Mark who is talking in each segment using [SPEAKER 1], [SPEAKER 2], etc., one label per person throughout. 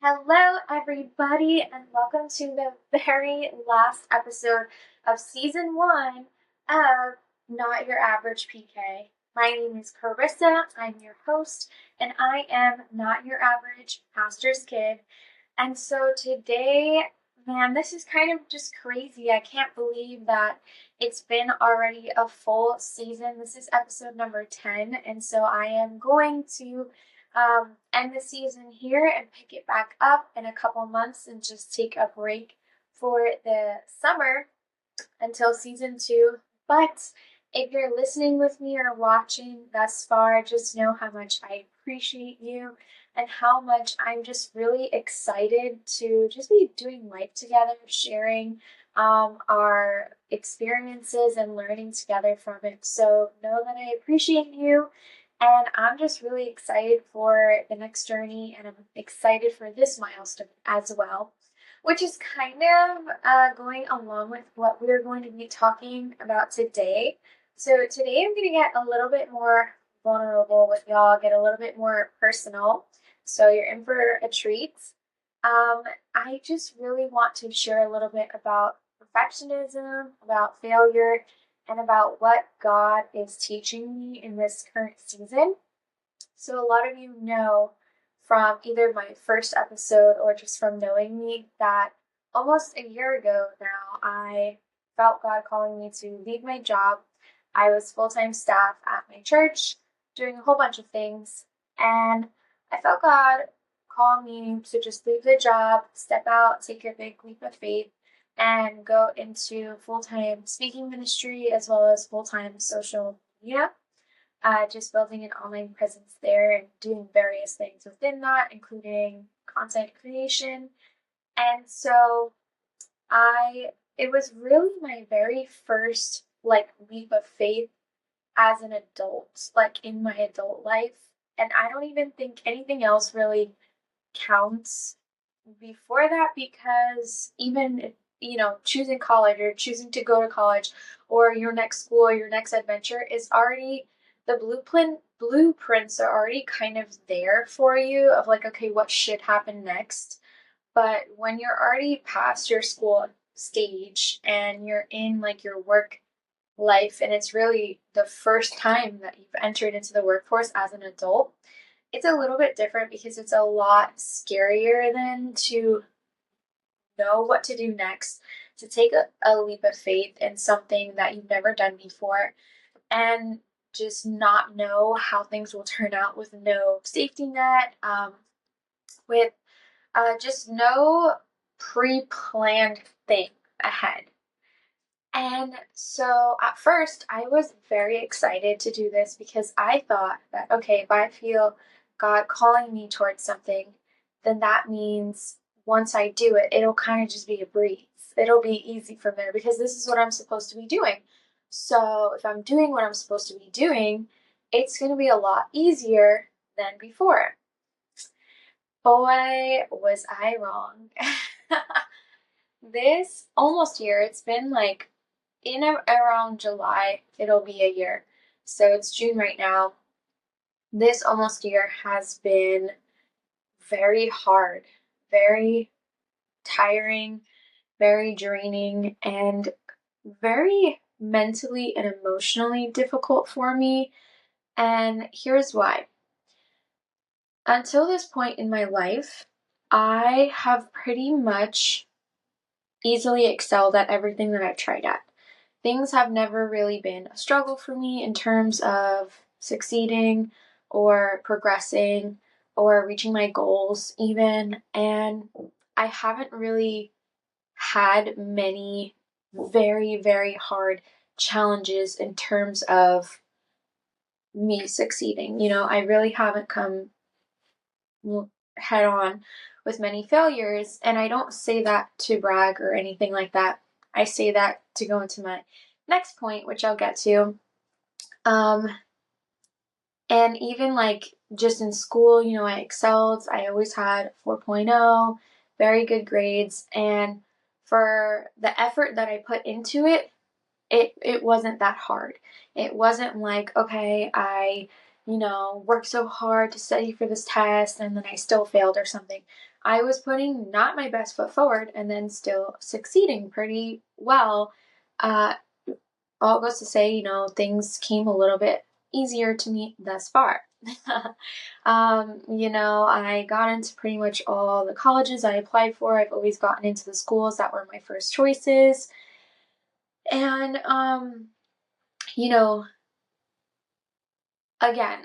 [SPEAKER 1] Hello, everybody, and welcome to the very last episode of season one of Not Your Average PK. My name is Carissa, I'm your host, and I am not your average pastor's kid. And so today, man, this is kind of just crazy. I can't believe that it's been already a full season. This is episode number 10, and so I am going to end the season here and pick it back up in a couple months and just take a break for the summer until season two. But if you're listening with me or watching thus far, just know how much I appreciate you and how much I'm just really excited to just be doing life together, sharing our experiences and learning together from it. So know that I appreciate you. And I'm just really excited for the next journey, and I'm excited for this milestone as well, which is kind of going along with what we're going to be talking about today. So, today I'm going to get a little bit more vulnerable with y'all, get a little bit more personal. So, you're in for a treat. I just really want to share a little bit about perfectionism, about failure, and about what God is teaching me in this current season. So, a lot of you know from either my first episode or just from knowing me that almost a year ago now, I felt God calling me to leave my job. I was full time staff at my church, doing a whole bunch of things, and I felt God call me to just leave the job, step out, take a big leap of faith, and go into full time speaking ministry as well as full time social media, just building an online presence there and doing various things within that, including content creation. And so it was really my very first leap of faith as an adult, like in my adult life. And I don't even think anything else really counts before that, because even if, choosing college or choosing to go to college or your next school or your next adventure is already the blueprints are already kind of there for you of like, okay, what should happen next. But when you're already past your school stage and you're in like your work life and it's really the first time that you've entered into the workforce as an adult, it's a little bit different because it's a lot scarier than to know what to do next, to take a leap of faith in something that you've never done before, and just not know how things will turn out with no safety net, with just no pre planned thing ahead. And so at first, I was very excited to do this because I thought that, okay, if I feel God calling me towards something, then that means once I do it, it'll kind of just be a breeze. It'll be easy from there because this is what I'm supposed to be doing. So if I'm doing what I'm supposed to be doing, it's going to be a lot easier than before. Boy, was I wrong. This almost year, it's been like around July, it'll be a year. So it's June right now. This almost year has been very hard, very tiring, very draining, and very mentally and emotionally difficult for me. And here's why. Until this point in my life, I have pretty much easily excelled at everything that I've tried at. Things have never really been a struggle for me in terms of succeeding or progressing or reaching my goals, even. And I haven't really had many very, very hard challenges in terms of me succeeding. I really haven't come head on with many failures. And I don't say that to brag or anything like that. I say that to go into my next point, which I'll get to. And even like just in school, I excelled. I always had 4.0, very good grades. And for the effort that I put into it, it wasn't that hard. It wasn't like, okay, I worked so hard to study for this test and then I still failed or something. I was putting not my best foot forward and then still succeeding pretty well. Uh, all goes to say, things came a little bit easier to me thus far. I got into pretty much all the colleges I applied for. I've always gotten into the schools that were my first choices. And, you know, again,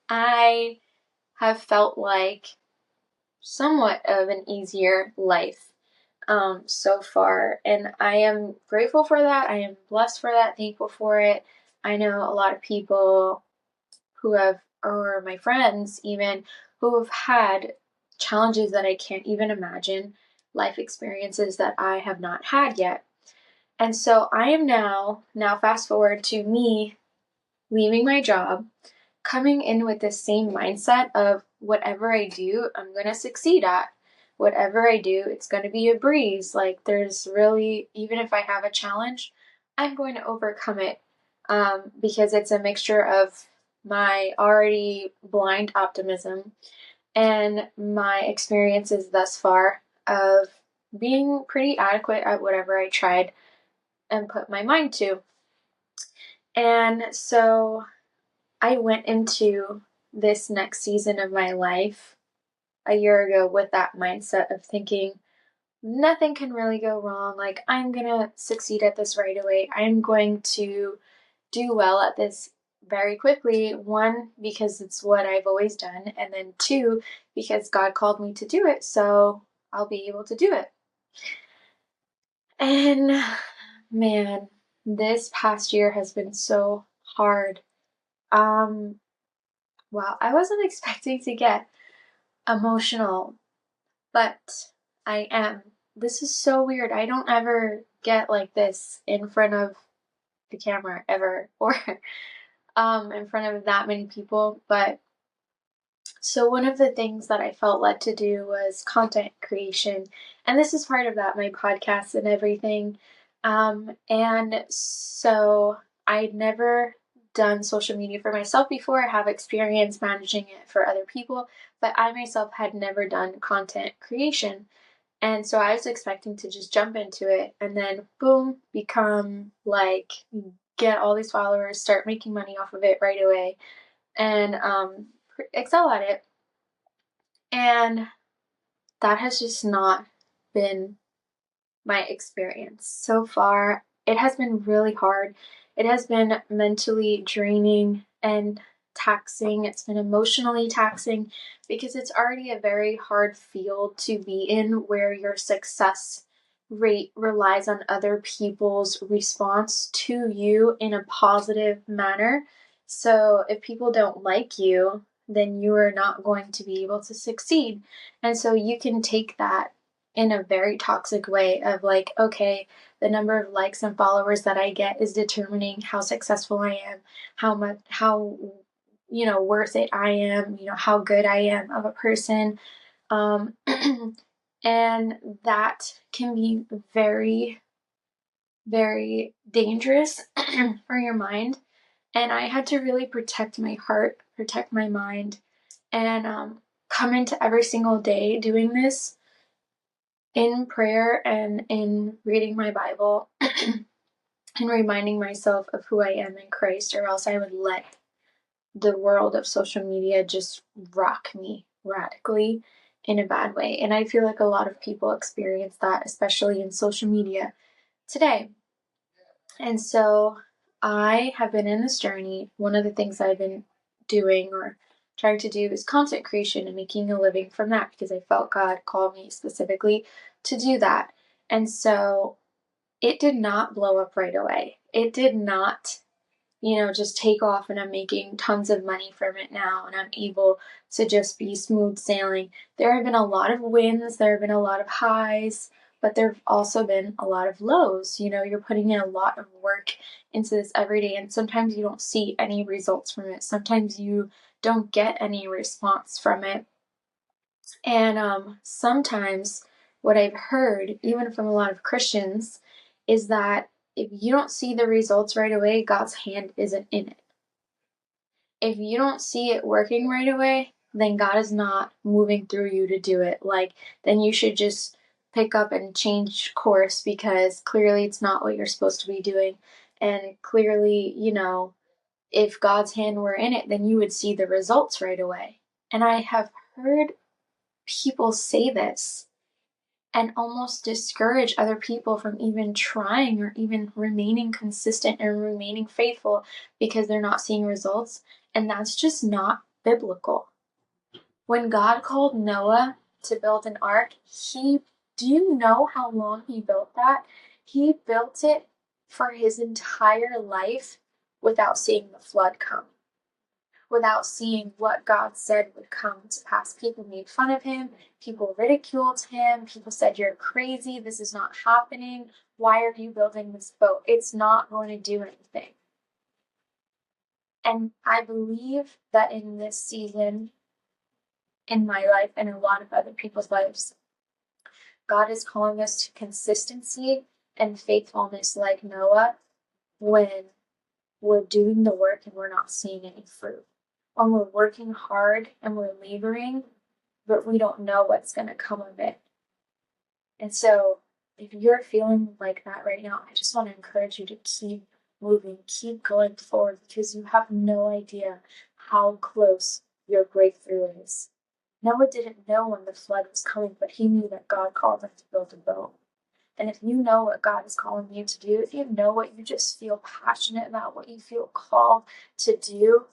[SPEAKER 1] I have felt like somewhat of an easier life so far. And I am grateful for that. I am blessed for that, thankful for it. I know a lot of people who have, or my friends even, who have had challenges that I can't even imagine, life experiences that I have not had yet. And so I am now fast forward to me leaving my job, coming in with the same mindset of whatever I do, I'm going to succeed at. Whatever I do, it's going to be a breeze. Like, there's really, even if I have a challenge, I'm going to overcome it because it's a mixture of my already blind optimism and my experiences thus far of being pretty adequate at whatever I tried and put my mind to. And so I went into this next season of my life a year ago with that mindset of thinking nothing can really go wrong. Like, I'm going to succeed at this right away. I'm going to do well at this very quickly. One, because it's what I've always done. And then two, because God called me to do it. So I'll be able to do it. And man, this past year has been so hard. Wow, I wasn't expecting to get emotional, but I am. This is so weird. I don't ever get like this in front of the camera ever or in front of that many people, but so one of the things that I felt led to do was content creation, and this is part of that, my podcast and everything. And so I'd never done social media for myself before. I have experience managing it for other people, but I myself had never done content creation. And so I was expecting to just jump into it and then boom, become like, get all these followers, start making money off of it right away, and excel at it. And that has just not been my experience so far. It has been really hard. It has been mentally draining and taxing. It's been emotionally taxing because it's already a very hard field to be in where your success rate relies on other people's response to you in a positive manner. So if people don't like you, then you are not going to be able to succeed. And so you can take that in a very toxic way of like, okay, the number of likes and followers that I get is determining how successful I am, how worth it I am, how good I am of a person. Um, and that can be very, very dangerous for your mind. And I had to really protect my heart, protect my mind, and come into every single day doing this in prayer and in reading my Bible and reminding myself of who I am in Christ, or else I would let the world of social media just rock me radically in a bad way. And I feel like a lot of people experience that, especially in social media today. And so I have been in this journey. One of the things I've been doing or trying to do is content creation and making a living from that because I felt God called me specifically to do that. And so it did not blow up right away. It did not, just take off and I'm making tons of money from it now and I'm able to just be smooth sailing. There have been a lot of wins, there have been a lot of highs, but there have also been a lot of lows. You're putting in a lot of work into this every day and sometimes you don't see any results from it. Sometimes you don't get any response from it. And sometimes what I've heard, even from a lot of Christians, is that if you don't see the results right away, God's hand isn't in it. If you don't see it working right away, then God is not moving through you to do it. Like, then you should just pick up and change course because clearly it's not what you're supposed to be doing. And clearly, if God's hand were in it, then you would see the results right away. And I have heard people say this and almost discourage other people from even trying or even remaining consistent and remaining faithful because they're not seeing results. And that's just not biblical. When God called Noah to build an ark, do you know how long he built that? He built it for his entire life without seeing the flood come, without seeing what God said would come to pass. People made fun of him, people ridiculed him, people said, "You're crazy, this is not happening. Why are you building this boat? It's not going to do anything." And I believe that in this season, in my life and a lot of other people's lives, God is calling us to consistency and faithfulness like Noah when we're doing the work and we're not seeing any fruit. When we're working hard and we're laboring, but we don't know what's going to come of it. And so, if you're feeling like that right now, I just want to encourage you to keep moving, keep going forward, because you have no idea how close your breakthrough is. Noah didn't know when the flood was coming, but he knew that God called him to build a boat. And if you know what God is calling you to do, if you know what you just feel passionate about, what you feel called to do,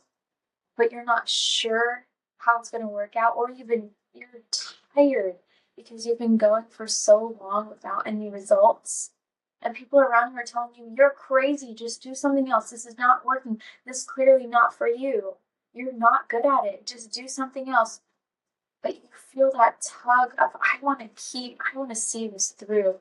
[SPEAKER 1] but you're not sure how it's going to work out, or you're tired because you've been going for so long without any results, and people around you are telling you, "You're crazy, just do something else. This is not working. This is clearly not for you. You're not good at it. Just do something else." But you feel that tug of, I want to see this through,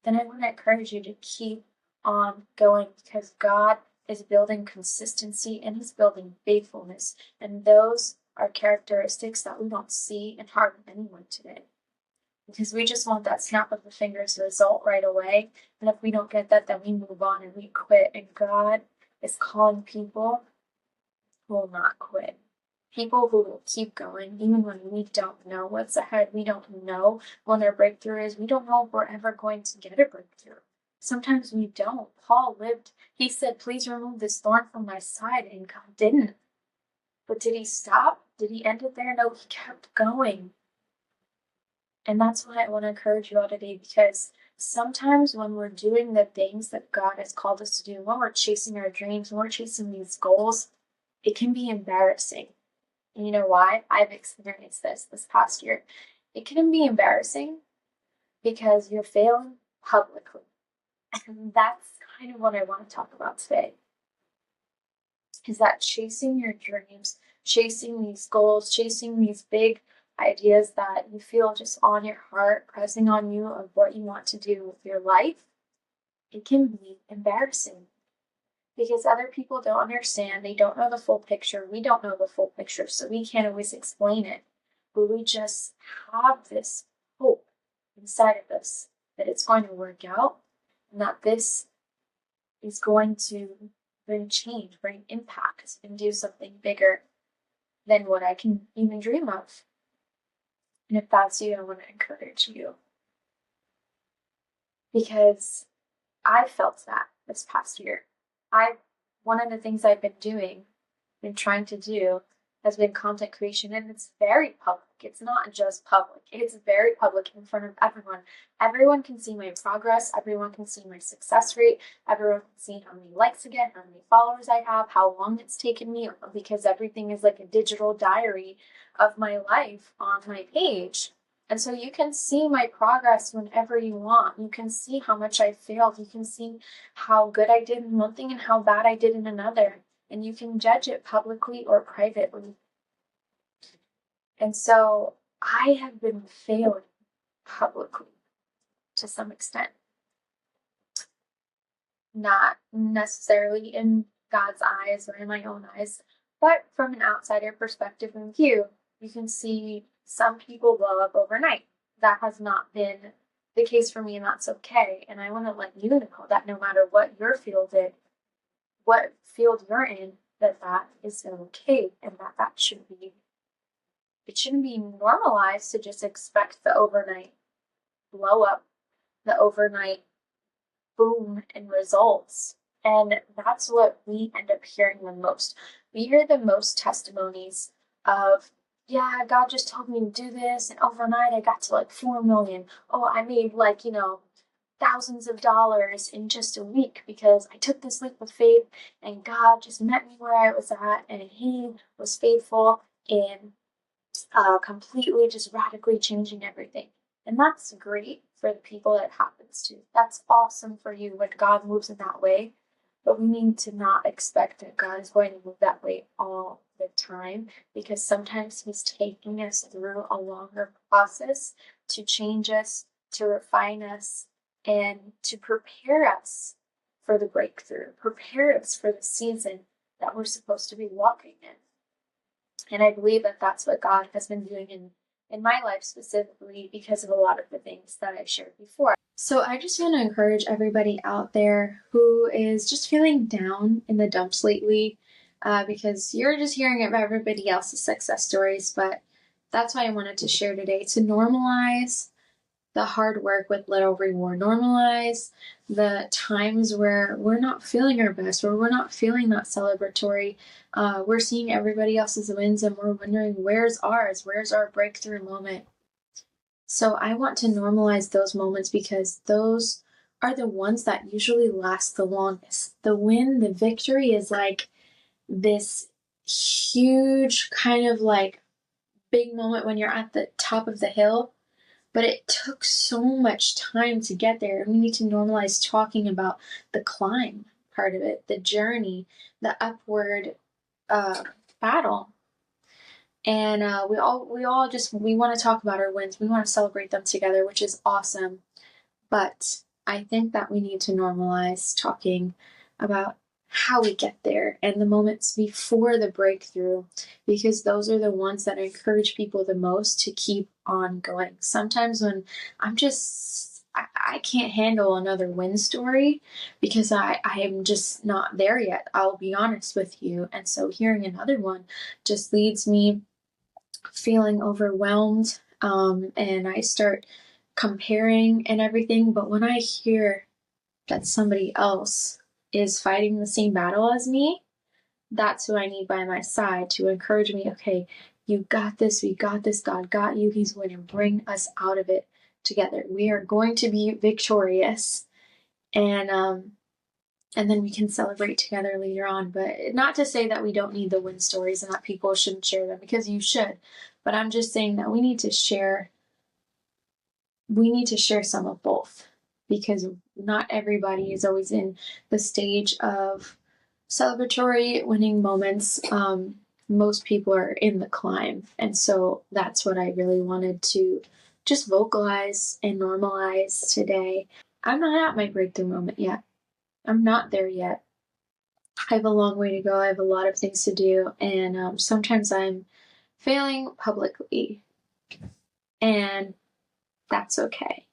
[SPEAKER 1] then I want to encourage you to keep on going, because God is building consistency and He's building faithfulness. And those are characteristics that we don't see in hardly anyone today. Because we just want that snap of the fingers result right away. And if we don't get that, then we move on and we quit. And God is calling people who will not quit. People who will keep going even when we don't know what's ahead. We don't know when our breakthrough is. We don't know if we're ever going to get a breakthrough. Sometimes we don't. Paul he said, "Please remove this thorn from my side," and God didn't. But did he stop? Did he end it there? No, he kept going. And that's why I want to encourage you all today, because sometimes when we're doing the things that God has called us to do, when we're chasing our dreams, when we're chasing these goals, it can be embarrassing. And you know why? I've experienced this past year. It can be embarrassing because you're failing publicly. And that's kind of what I want to talk about today. Is that chasing your dreams, chasing these goals, chasing these big ideas that you feel just on your heart, pressing on you of what you want to do with your life, it can be embarrassing. Because other people don't understand, they don't know the full picture, we don't know the full picture, so we can't always explain it. But we just have this hope inside of us that it's going to work out, and that this is going to bring change, bring impact, and do something bigger than what I can even dream of. And if that's you, I want to encourage you. Because I felt that this past year. One of the things I've been trying to do, has been content creation, and it's very public. It's not just public. It's very public in front of everyone. Everyone can see my progress. Everyone can see my success rate. Everyone can see how many likes I get, how many followers I have, how long it's taken me, because everything is like a digital diary of my life on my page. And so you can see my progress whenever you want. You can see how much I failed. You can see how good I did in one thing and how bad I did in another. And you can judge it publicly or privately. And so I have been failing publicly to some extent. Not necessarily in God's eyes or in my own eyes, but from an outsider perspective and view, you can see some people blow up overnight. That has not been the case for me, and that's okay. And I want to let you know that no matter what your field is, what field you're in, that is okay, and that should be it shouldn't be normalized to just expect the overnight blow up, the overnight boom in results. And that's what we end up hearing the most. We hear the most testimonies of, yeah, God just told me to do this, and overnight I got to like 4 million. Oh, I made like, thousands of dollars in just a week because I took this leap of faith and God just met me where I was at, and He was faithful in completely just radically changing everything. And that's great for the people that it happens to. That's awesome for you when God moves in that way. But we need to not expect that God is going to move that way all the time, because sometimes He's taking us through a longer process to change us, to refine us, and to prepare us for the breakthrough, prepare us for the season that we're supposed to be walking in. And I believe that that's what God has been doing in my life specifically because of a lot of the things that I've shared before. So I just want to encourage everybody out there who is just feeling down in the dumps lately, because you're just hearing about everybody else's success stories. But that's why I wanted to share today, to normalize the hard work with little reward. Normalize the times where we're not feeling our best, where we're not feeling that celebratory. We're seeing everybody else's wins and we're wondering, where's ours? Where's our breakthrough moment? So I want to normalize those moments because those are the ones that usually last the longest. The win, the victory is like this huge kind of like big moment when you're at the top of the hill, but it took so much time to get there. And we need to normalize talking about the climb part of it, the journey, the upward battle. And we all we want to talk about our wins. We want to celebrate them together, which is awesome. But I think that we need to normalize talking about how we get there and the moments before the breakthrough, because those are the ones that encourage people the most to keep on going. Sometimes when I can't handle another win story because I am just not there yet. I'll be honest with you. And so hearing another one just leads me feeling overwhelmed, and I start comparing and everything. But when I hear that somebody else is fighting the same battle as me, that's who I need by my side to encourage me. Okay, you got this. We got this. God got you. He's going to bring us out of it together. We are going to be victorious. And then we can celebrate together later on. But not to say that we don't need the win stories and that people shouldn't share them, because you should. But I'm just saying that we need to share some of both, because not everybody is always in the stage of celebratory winning moments. Most people are in the climb. And so that's what I really wanted to just vocalize and normalize today. I'm not at my breakthrough moment yet. I'm not there yet. I have a long way to go. I have a lot of things to do. And sometimes I'm failing publicly. And that's okay.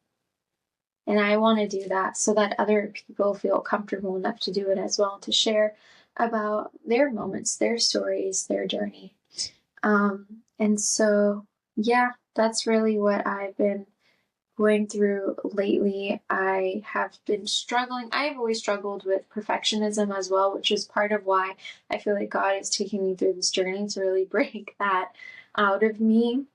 [SPEAKER 1] And I want to do that so that other people feel comfortable enough to do it as well, to share about their moments, their stories, their journey. And so, yeah, that's really what I've been going through lately. I have been struggling. I have always struggled with perfectionism as well, which is part of why I feel like God is taking me through this journey to really break that out of me,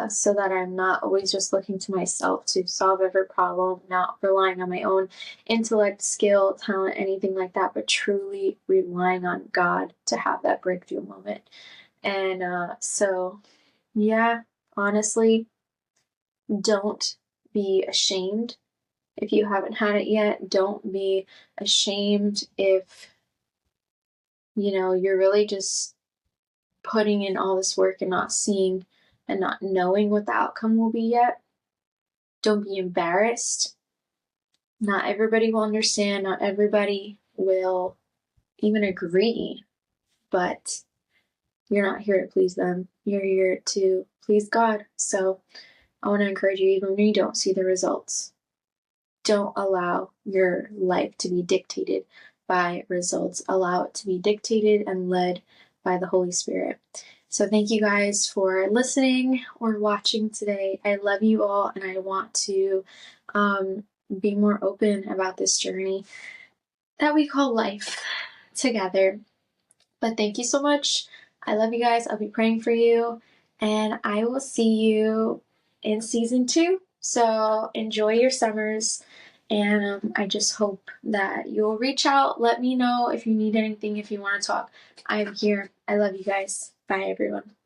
[SPEAKER 1] so that I'm not always just looking to myself to solve every problem, not relying on my own intellect, skill, talent, anything like that, but truly relying on God to have that breakthrough moment. And so, yeah, honestly, don't be ashamed if you haven't had it yet. Don't be ashamed if, you're really just putting in all this work and not seeing and not knowing what the outcome will be yet. Don't be embarrassed. Not everybody will understand. Not everybody will even agree, but you're not here to please them. You're here to please God. So I want to encourage you, even when you don't see the results, don't allow your life to be dictated by results. Allow it to be dictated and led by the Holy Spirit. So thank you guys for listening or watching today. I love you all, and I want to be more open about this journey that we call life together. But thank you so much. I love you guys. I'll be praying for you, and I will see you in season 2. So enjoy your summers, and I just hope that you'll reach out. Let me know if you need anything, if you want to talk. I'm here. I love you guys. Bye, everyone.